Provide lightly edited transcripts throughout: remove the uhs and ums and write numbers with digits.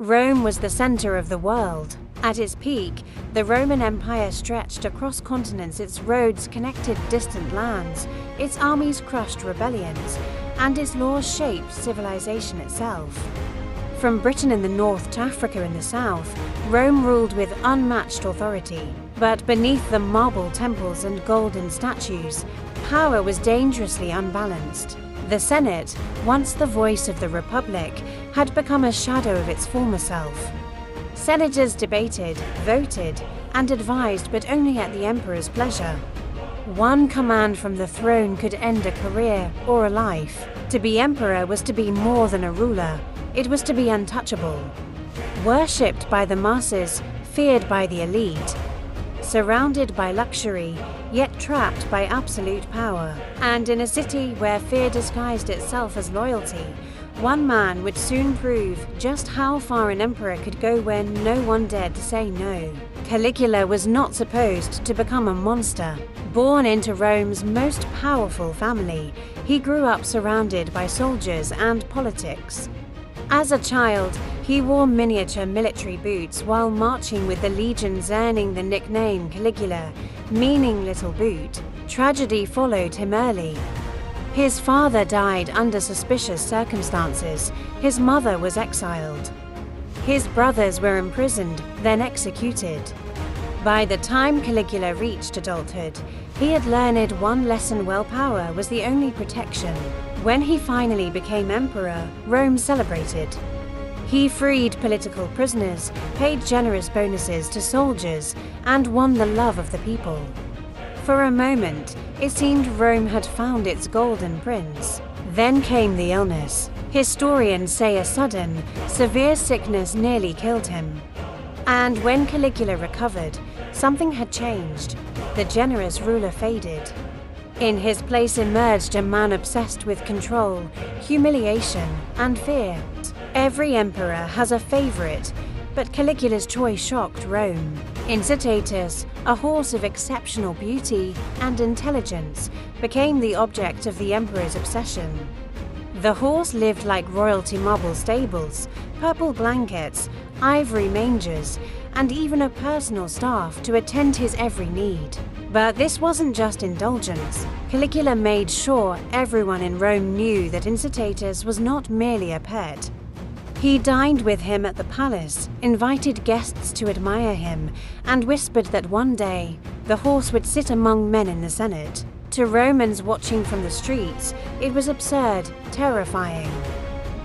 Rome was the center of the world. At its peak, the Roman Empire stretched across continents, its roads connected distant lands, its armies crushed rebellions, and its laws shaped civilization itself. From Britain in the north to Africa in the south, Rome ruled with unmatched authority. But beneath the marble temples and golden statues, power was dangerously unbalanced. The Senate, once the voice of the Republic, had become a shadow of its former self. Senators debated, voted, and advised, but only at the emperor's pleasure. One command from the throne could end a career or a life. To be emperor was to be more than a ruler. It was to be untouchable. Worshipped by the masses, feared by the elite. Surrounded by luxury, yet trapped by absolute power. And in a city where fear disguised itself as loyalty, one man would soon prove just how far an emperor could go when no one dared to say no. Caligula was not supposed to become a monster. Born into Rome's most powerful family, he grew up surrounded by soldiers and politics. As a child, he wore miniature military boots while marching with the legions, earning the nickname Caligula, meaning little boot. Tragedy followed him early. His father died under suspicious circumstances. His mother was exiled. His brothers were imprisoned, then executed. By the time Caligula reached adulthood, he had learned one lesson: power was the only protection. When he finally became emperor, Rome celebrated. He freed political prisoners, paid generous bonuses to soldiers, and won the love of the people. For a moment, it seemed Rome had found its golden prince. Then came the illness. Historians say a sudden, severe sickness nearly killed him. And when Caligula recovered, something had changed. The generous ruler faded. In his place emerged a man obsessed with control, humiliation, and fear. Every emperor has a favorite, but Caligula's choice shocked Rome. Incitatus, a horse of exceptional beauty and intelligence, became the object of the emperor's obsession. The horse lived like royalty: marble stables, purple blankets, ivory mangers, and even a personal staff to attend his every need. But this wasn't just indulgence. Caligula made sure everyone in Rome knew that Incitatus was not merely a pet. He dined with him at the palace, invited guests to admire him, and whispered that one day the horse would sit among men in the Senate. To Romans watching from the streets, it was absurd, terrifying,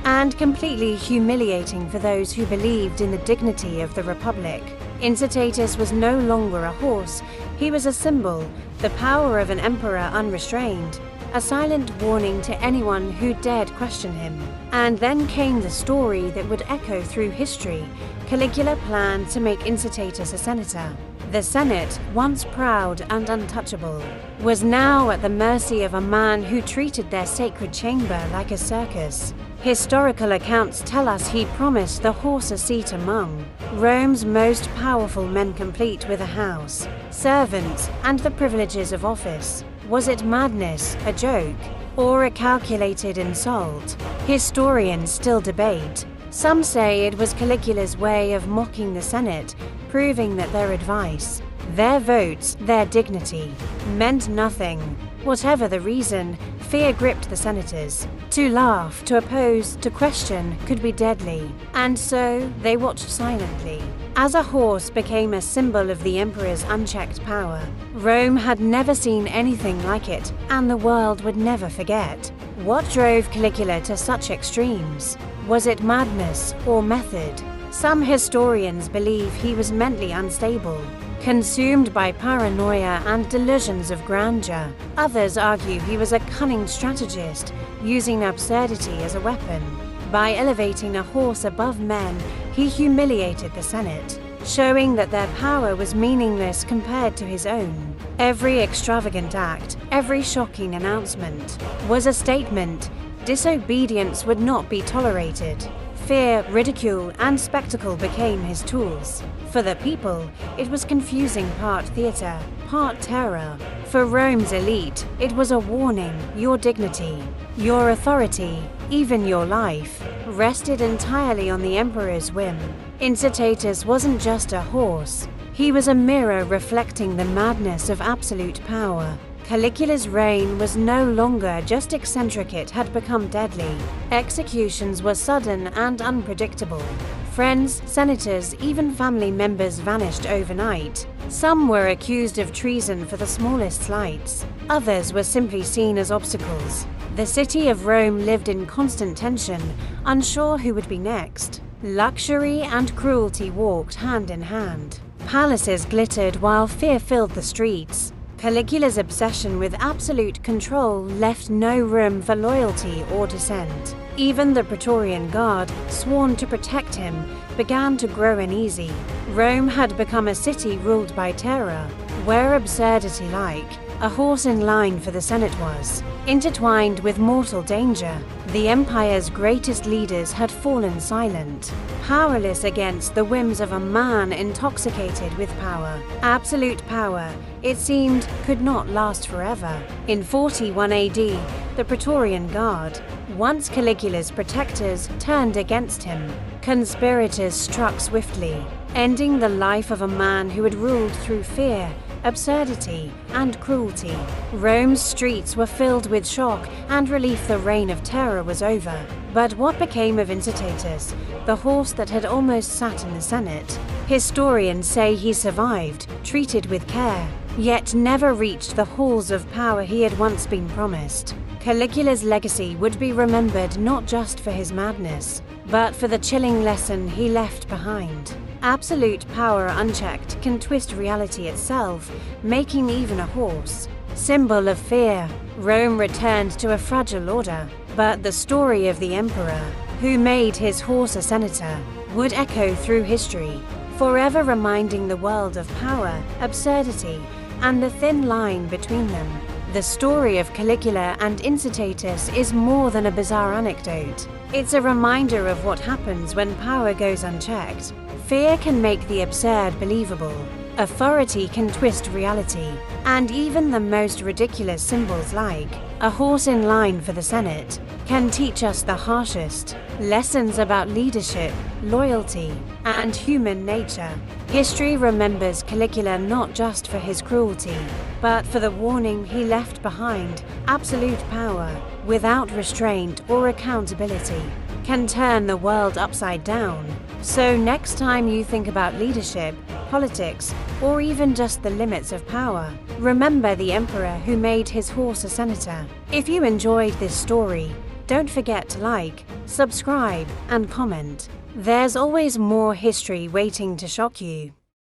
and completely humiliating for those who believed in the dignity of the Republic. Incitatus was no longer a horse, he was a symbol, the power of an emperor unrestrained, a silent warning to anyone who dared question him. And then came the story that would echo through history. Caligula planned to make Incitatus a senator. The Senate, once proud and untouchable, was now at the mercy of a man who treated their sacred chamber like a circus. Historical accounts tell us he promised the horse a seat among Rome's most powerful men, complete with a house, servants, and the privileges of office. Was it madness, a joke, or a calculated insult? Historians still debate. Some say it was Caligula's way of mocking the Senate, proving that their advice, their votes, their dignity, meant nothing. Whatever the reason, fear gripped the senators. To laugh, to oppose, to question could be deadly, and so they watched silently. As a horse became a symbol of the emperor's unchecked power, Rome had never seen anything like it, and the world would never forget. What drove Caligula to such extremes? Was it madness or method? Some historians believe he was mentally unstable, consumed by paranoia and delusions of grandeur. Others argue he was a cunning strategist, using absurdity as a weapon. By elevating a horse above men, he humiliated the Senate, showing that their power was meaningless compared to his own. Every extravagant act, every shocking announcement, was a statement. Disobedience would not be tolerated. Fear, ridicule, and spectacle became his tools. For the people, it was confusing, part theater, part terror. For Rome's elite, it was a warning: your dignity, your authority, even your life. rested entirely on the emperor's whim. Incitatus wasn't just a horse. He was a mirror reflecting the madness of absolute power. Caligula's reign was no longer just eccentric, it had become deadly. Executions were sudden and unpredictable. Friends, senators, even family members vanished overnight. Some were accused of treason for the smallest slights. Others were simply seen as obstacles. The city of Rome lived in constant tension, unsure who would be next. Luxury and cruelty walked hand in hand. Palaces glittered while fear filled the streets. Caligula's obsession with absolute control left no room for loyalty or dissent. Even the Praetorian Guard, sworn to protect him, began to grow uneasy. Rome had become a city ruled by terror, where absurdity like a horse in line for the Senate was intertwined with mortal danger. The empire's greatest leaders had fallen silent, powerless against the whims of a man intoxicated with power. Absolute power, it seemed, could not last forever. In 41 AD, the Praetorian Guard, once Caligula's protectors, turned against him. Conspirators struck swiftly, ending the life of a man who had ruled through fear, absurdity, and cruelty. Rome's streets were filled with shock and relief. The reign of terror was over. But what became of Incitatus, the horse that had almost sat in the Senate? Historians say he survived, treated with care, yet never reached the halls of power he had once been promised. Caligula's legacy would be remembered not just for his madness, but for the chilling lesson he left behind. Absolute power unchecked can twist reality itself, making even a horse symbol of fear. Rome returned to a fragile order, but the story of the emperor, who made his horse a senator, would echo through history, forever reminding the world of power, absurdity, and the thin line between them. The story of Caligula and Incitatus is more than a bizarre anecdote. It's a reminder of what happens when power goes unchecked. Fear can make the absurd believable. Authority can twist reality. And even the most ridiculous symbols, like a horse in line for the Senate, can teach us the harshest lessons about leadership, loyalty, and human nature. History remembers Caligula not just for his cruelty, but for the warning he left behind. Absolute power, without restraint or accountability, can turn the world upside down. So next time you think about leadership, politics, or even just the limits of power, remember the emperor who made his horse a senator. If you enjoyed this story, don't forget to like, subscribe, and comment. There's always more history waiting to shock you.